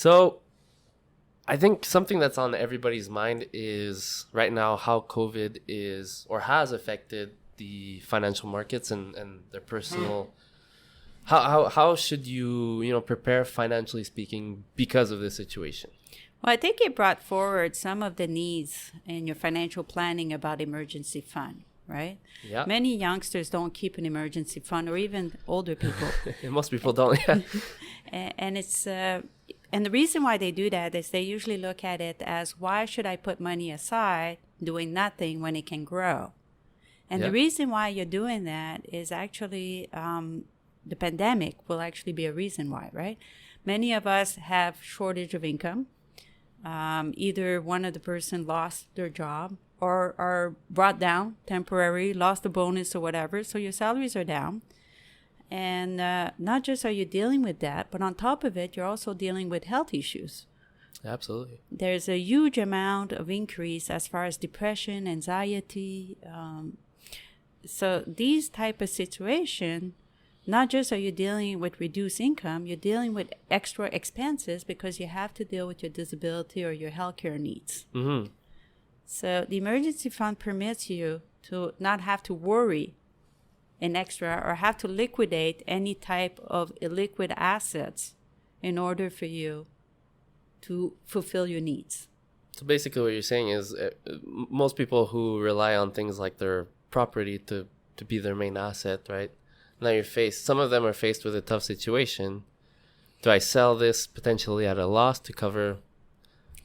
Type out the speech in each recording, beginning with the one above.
So I think something that's on everybody's mind is right now how COVID is or has affected the financial markets and their personal. How should you prepare financially speaking because of this situation? Well, I think it brought forward some of the needs in your financial planning about emergency fund, right? Yeah. Many youngsters don't keep an emergency fund, or even older people. Most people don't. Yeah. And it's and the reason why they do that is they usually look at it as, why should I put money aside doing nothing when it can grow? And the reason why you're doing that is actually the pandemic will actually be a reason why, right? Many of us have shortage of income. Either one of the person lost their job or are brought down temporarily, lost a bonus or whatever. So your salaries are down. And not just are you dealing with that, but on top of it, you're also dealing with health issues. Absolutely. There's a huge amount of increase as far as depression, anxiety. So these type of situation, not just are you dealing with reduced income, you're dealing with extra expenses because you have to deal with your disability or your healthcare needs. Mm-hmm. So the emergency fund permits you to not have to worry an extra or have to liquidate any type of illiquid assets in order for you to fulfill your needs. So basically what you're saying is most people who rely on things like their property to be their main asset, right? Now some of them are faced with a tough situation. Do I sell this potentially at a loss to cover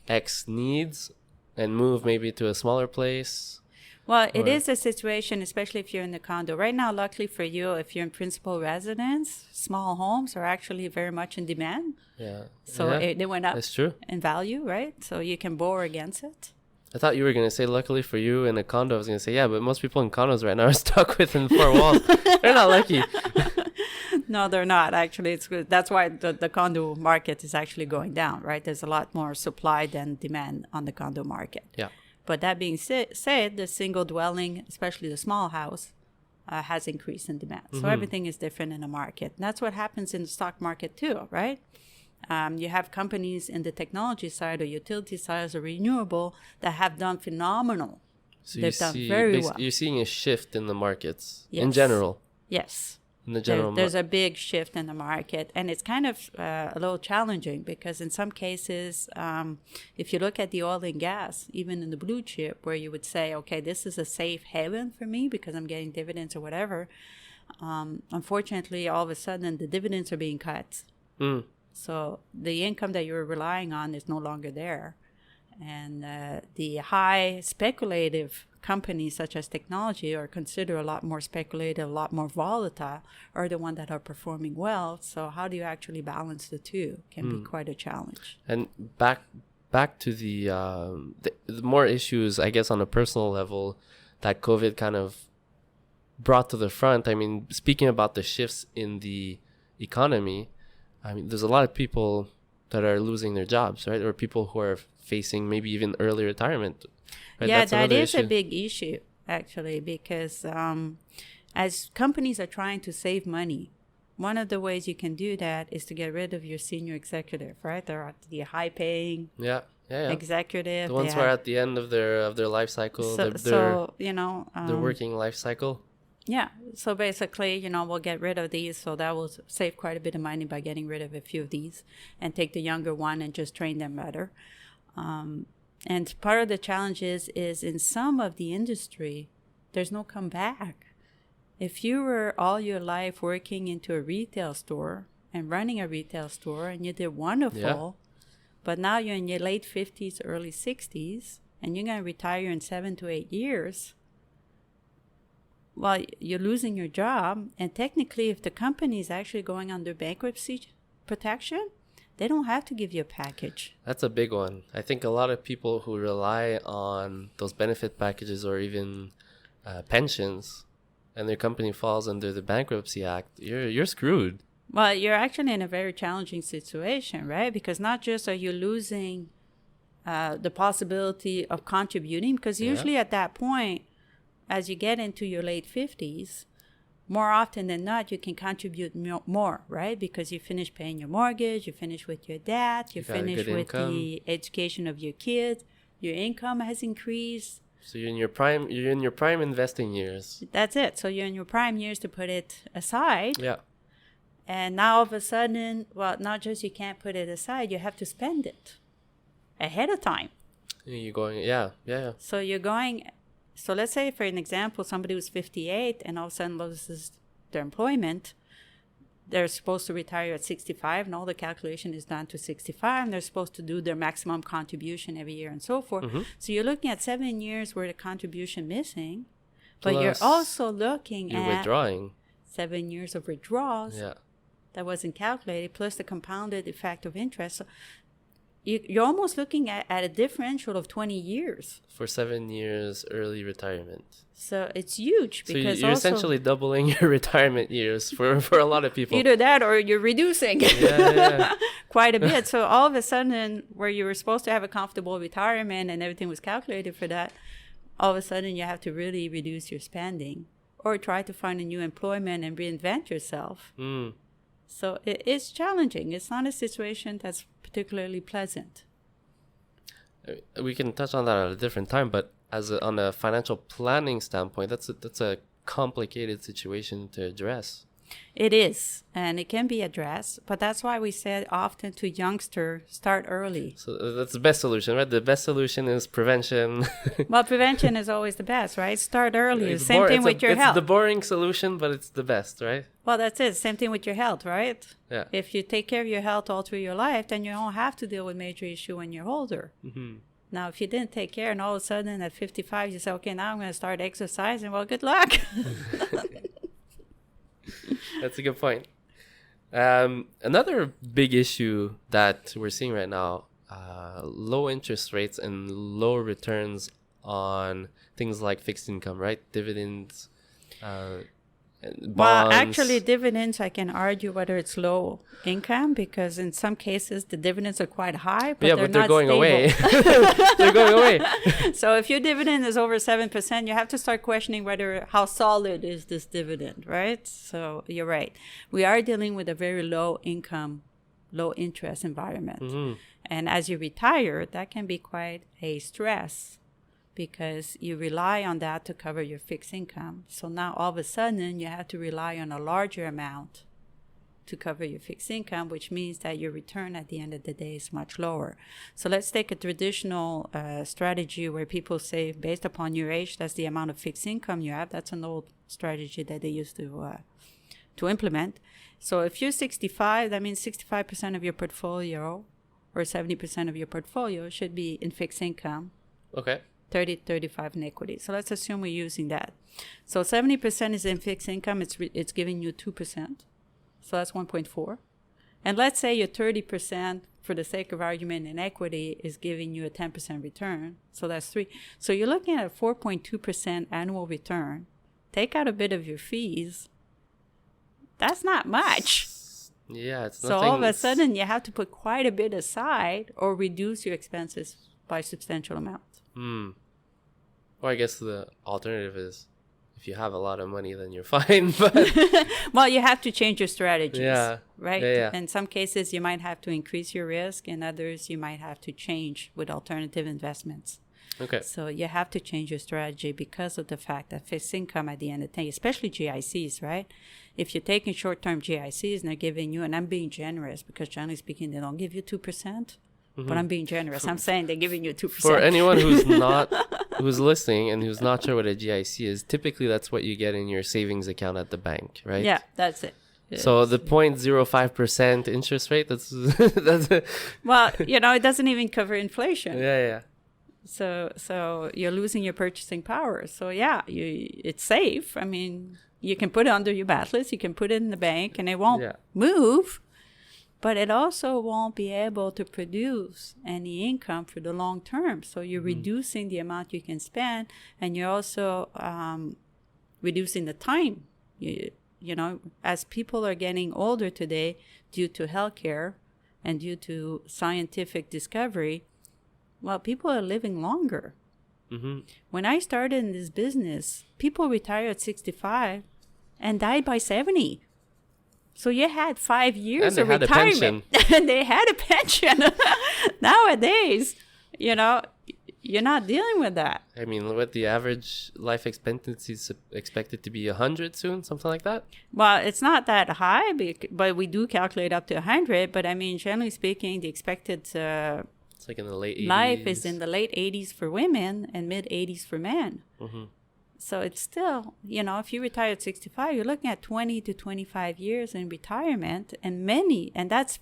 X needs and move maybe to a smaller place? Well, it is a situation, especially if you're in the condo. Right now, luckily for you, if you're in principal residence, small homes are actually very much in demand. Yeah. So they went up That's true. in value, right? So you can borrow against it. I thought you were going to say, luckily for you in a condo. I was going to say, yeah, but most people in condos right now are stuck within four walls. They're not lucky. No, they're not. Actually, it's good. That's why the condo market is actually going down, right? There's a lot more supply than demand on the condo market. Yeah. But that being said, the single dwelling, especially the small house, has increased in demand. So everything is different in the market. And that's what happens in the stock market too, right? You have companies in the technology side or utility side or renewable that have done phenomenal. So They've done very well. You're seeing a shift in the markets in Yes. general. Yes. In the general There's a big shift in the market, and it's kind of a little challenging because in some cases, if you look at the oil and gas, even in the blue chip, where you would say, okay, this is a safe haven for me because I'm getting dividends or whatever, unfortunately, all of a sudden, the dividends are being cut. Mm. So the income that you're relying on is no longer there. And the high speculative companies such as technology are considered a lot more speculative, a lot more volatile, are the ones that are performing well. So how do you actually balance the two can be quite a challenge. And back to the more issues, I guess, on a personal level that COVID kind of brought to the front. I mean, speaking about the shifts in the economy, I mean, there's a lot of people that are losing their jobs, right? Or people who are facing maybe even early retirement. Right? Yeah, that is a big issue, actually, because as companies are trying to save money, one of the ways you can do that is to get rid of your senior executive, right? They're the high-paying executive. The ones who are at the end of their life cycle, their working life cycle. Yeah. So basically, we'll get rid of these. So that will save quite a bit of money by getting rid of a few of these and take the younger one and just train them better. And part of the challenge is in some of the industry, there's no comeback. If you were all your life working into a retail store and running a retail store and you did wonderful, but now you're in your late 50s, early 60s, and you're going to retire in 7 to 8 years, well, you're losing your job. And technically, if the company is actually going under bankruptcy protection, they don't have to give you a package. That's a big one. I think a lot of people who rely on those benefit packages or even pensions, and their company falls under the Bankruptcy Act, you're screwed. Well, you're actually in a very challenging situation, right? Because not just are you losing the possibility of contributing, because usually at that point, as you get into your late 50s, more often than not, you can contribute more, right? Because you finish paying your mortgage, you finish with your debt, you finish with income. the education of your kids, your income has increased. So you're in your prime. You're in your prime investing years. That's it. So you're in your prime years to put it aside. Yeah. And now all of a sudden, well, not just you can't put it aside, you have to spend it ahead of time. You're going. Yeah. So you're going. So let's say, for an example, somebody who's 58 and all of a sudden loses their employment. They're supposed to retire at 65, and all the calculation is done to 65, and they're supposed to do their maximum contribution every year and so forth. Mm-hmm. So you're looking at 7 years worth of contribution missing, but Plus, you're also looking you're at withdrawing 7 years of withdrawals Yeah. that wasn't calculated, plus the compounded effect of interest. So you're almost looking at a differential of 20 years. For 7 years early retirement. So it's huge So because you're also essentially doubling your retirement years for a lot of people. either that or you're reducing Yeah. quite a bit. So all of a sudden, where you were supposed to have a comfortable retirement and everything was calculated for that, all of a sudden you have to really reduce your spending or try to find a new employment and reinvent yourself. Mm. So it is challenging. It's not a situation that's particularly pleasant. We can touch on that at a different time, but on a financial planning standpoint, that's a complicated situation to address. It is, and it can be addressed, but that's why we said often to youngsters, start early. So that's the best solution, right? The best solution is prevention. Well, prevention is always the best, right? Start early. Same thing with your health. It's the boring solution, but it's the best, right? Well, that's it. Same thing with your health, right? Yeah. If you take care of your health all through your life, then you don't have to deal with major issue when you're older. Mm-hmm. Now, if you didn't take care and all of a sudden at 55 you say, okay, now I'm going to start exercising, well, good luck. That's a good point. Another big issue that we're seeing right now, low interest rates and low returns on things like fixed income, right? Dividends, bonds. Well, actually, dividends, I can argue whether it's low income because in some cases the dividends are quite high, but they're they're not going stable. away. They're going away. So if your dividend is over 7%, you have to start questioning how solid is this dividend, right? So you're right. We are dealing with a very low income, low interest environment. Mm-hmm. And as you retire, that can be quite a stress because you rely on that to cover your fixed income. So now all of a sudden you have to rely on a larger amount to cover your fixed income, which means that your return at the end of the day is much lower. So let's take a traditional strategy where people say, based upon your age, that's the amount of fixed income you have. That's an old strategy that they used to implement. So if you're 65, that means 65% of your portfolio or 70% of your portfolio should be in fixed income. Okay. 35 in equity. So let's assume we're using that. So 70% is in fixed income. It's giving you 2%. So that's 1.4. And let's say your 30%, for the sake of argument, in equity is giving you a 10% return. So that's 3. So you're looking at a 4.2% annual return. Take out a bit of your fees. That's not much. Yeah, it's so nothing. all of a sudden you have to put quite a bit aside or reduce your expenses by substantial amount. Or I guess the alternative is if you have a lot of money, then you're fine. But well, you have to change your strategies, Yeah. right? Yeah. In some cases, you might have to increase your risk. In others, you might have to change with alternative investments. Okay. So you have to change your strategy because of the fact that fixed income at the end of the day, especially GICs, right? If you're taking short-term GICs and they're giving you, and I'm being generous because generally speaking, they don't give you 2%. But I'm being generous. I'm saying they're giving you 2%. For anyone who's listening and who's not sure what a GIC is, typically that's what you get in your savings account at the bank, right? Yeah, that's it. So the 0.05% interest rate, that's well, it doesn't even cover inflation. Yeah. So you're losing your purchasing power. So yeah, it's safe. I mean, you can put it under your bat list, you can put it in the bank, and it won't move. But it also won't be able to produce any income for the long term. So you're reducing the amount you can spend, and you're also reducing the time. As people are getting older today due to healthcare and due to scientific discovery, well, people are living longer. Mm-hmm. When I started in this business, people retire at 65 and died by 70. So you had 5 years of And they had a retirement. And they had a pension. Nowadays, you know, you're not dealing with that. I mean, what the average life expectancy is expected to be 100 soon, something like that? Well, it's not that high, but we do calculate up to 100. But I mean, generally speaking, the expected It's like in the late 80s. life is in the late 80s for women and mid 80s for men. Mm-hmm. So it's still, you know, if you retire at 65, you're looking at 20 to 25 years in retirement. And that's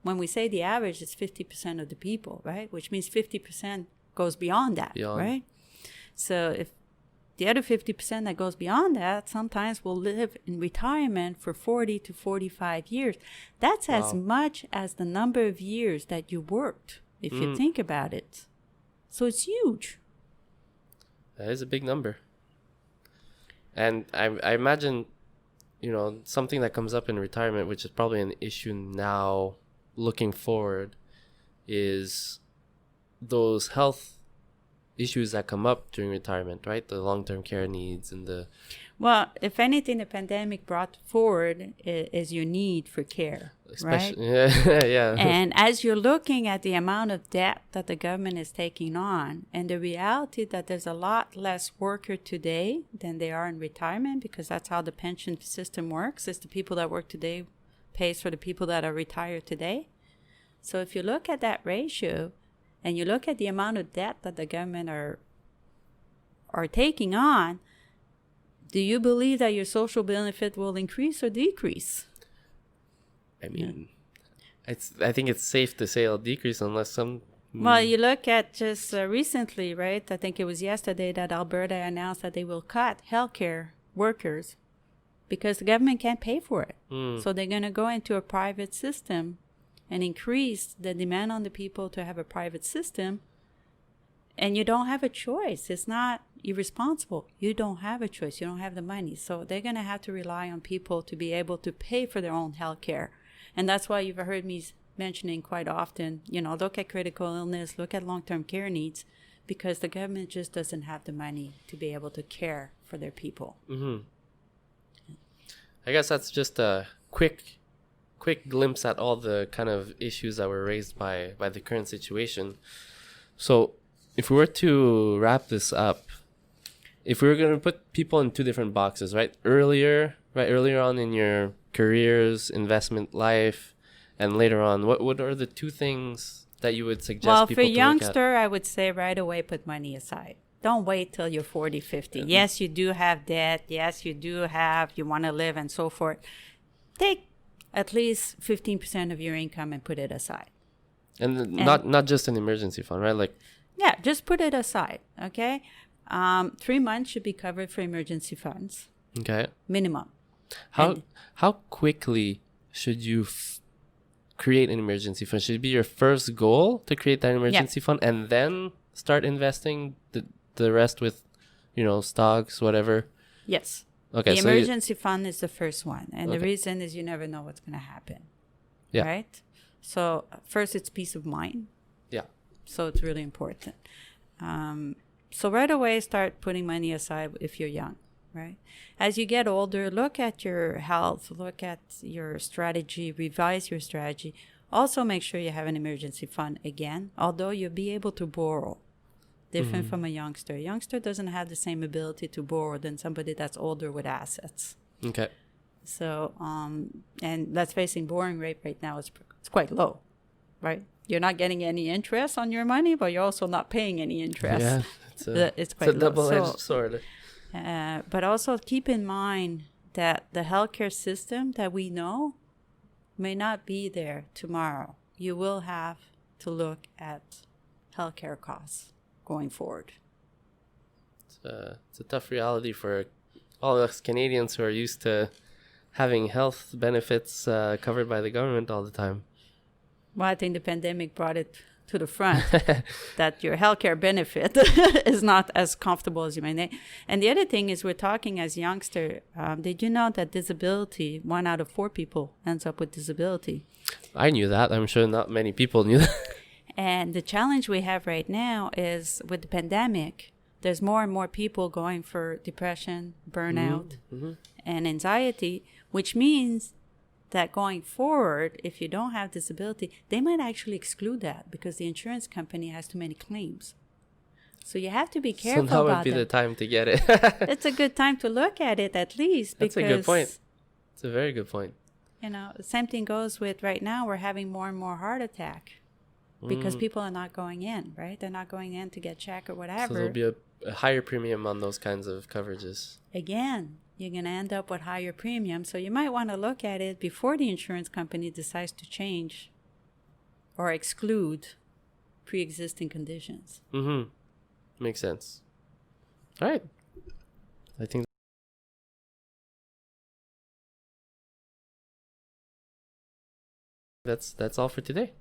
when we say the average is 50% of the people, right? Which means 50% goes beyond that, right? So if the other 50% that goes beyond that sometimes will live in retirement for 40 to 45 years. That's as much as the number of years that you worked, if you think about it. So it's huge. That is a big number. And I imagine, you know, something that comes up in retirement, which is probably an issue now looking forward, is those health issues that come up during retirement, right? The long-term care needs and the... Well, if anything, the pandemic brought forward is your need for care, right? Yeah. And as you're looking at the amount of debt that the government is taking on, and the reality that there's a lot less worker today than they are in retirement, because that's how the pension system works, is the people that work today pays for the people that are retired today. So if you look at that ratio, and you look at the amount of debt that the government are taking on, do you believe that your social benefit will increase or decrease? I mean, I think it's safe to say it'll decrease unless some... Well, you look at just recently, right? I think it was yesterday that Alberta announced that they will cut healthcare workers because the government can't pay for it. So they're going to go into a private system and increase the demand on the people to have a private system. And you don't have a choice. It's not irresponsible. You don't have a choice. You don't have the money. So they're going to have to rely on people to be able to pay for their own health care. And that's why you've heard me mentioning quite often, you know, look at critical illness, look at long-term care needs, because the government just doesn't have the money to be able to care for their people. Mm-hmm. I guess that's just a quick glimpse at all the kind of issues that were raised by the current situation. So if we were to wrap this up, if we were going to put people in two different boxes, right? Earlier on in your careers, investment life, and later on, what are the two things that you would suggest people to look at? Well, for youngster, I would say right away put money aside. Don't wait till you're 40, 50. Yes, you do have debt. Yes, you want to live and so forth. Take at least 15% of your income and put it aside. And not just an emergency fund, right? Like, yeah, just put it aside, okay? 3 months should be covered for emergency funds. Okay. Minimum. How quickly should you create an emergency fund? Should it be your first goal to create that emergency fund and then start investing the rest with, you know, stocks, whatever? Yes. Okay. The emergency fund is the first one. And the reason is you never know what's going to happen. Yeah. Right? So first, it's peace of mind. Yeah. So it's really important. So right away, start putting money aside if you're young, right? As you get older, look at your health, look at your strategy, revise your strategy. Also make sure you have an emergency fund again, although you'll be able to borrow. Different from a youngster. A youngster doesn't have the same ability to borrow than somebody that's older with assets. Okay. So, and let's face it, borrowing rate right now is quite low, right? You're not getting any interest on your money, but you're also not paying any interest. Yeah, it's quite a double-edged sword. But also keep in mind that the healthcare system that we know may not be there tomorrow. You will have to look at healthcare costs going forward. It's a tough reality for all of us Canadians who are used to having health benefits covered by the government all the time. Well, I think the pandemic brought it to the front that your healthcare benefit is not as comfortable as you may need. And the other thing is we're talking as youngster. Did you know that disability, 1 out of 4 people ends up with disability? I knew that. I'm sure not many people knew that. And the challenge we have right now is with the pandemic, there's more and more people going for depression, burnout, Mm-hmm. and anxiety, which means that going forward, if you don't have disability, they might actually exclude that because the insurance company has too many claims. So you have to be careful about that. So now would be the time to get it. It's a good time to look at it at least. That's because, a good point. It's a very good point. You know, the same thing goes with right now, we're having more and more heart attack because people are not going in, right? They're not going in to get checked or whatever. So there'll be a higher premium on those kinds of coverages. Again, you're going to end up with higher premium. So you might want to look at it before the insurance company decides to change or exclude pre-existing conditions. Mm-hmm. Makes sense. All right. I think that's all for today.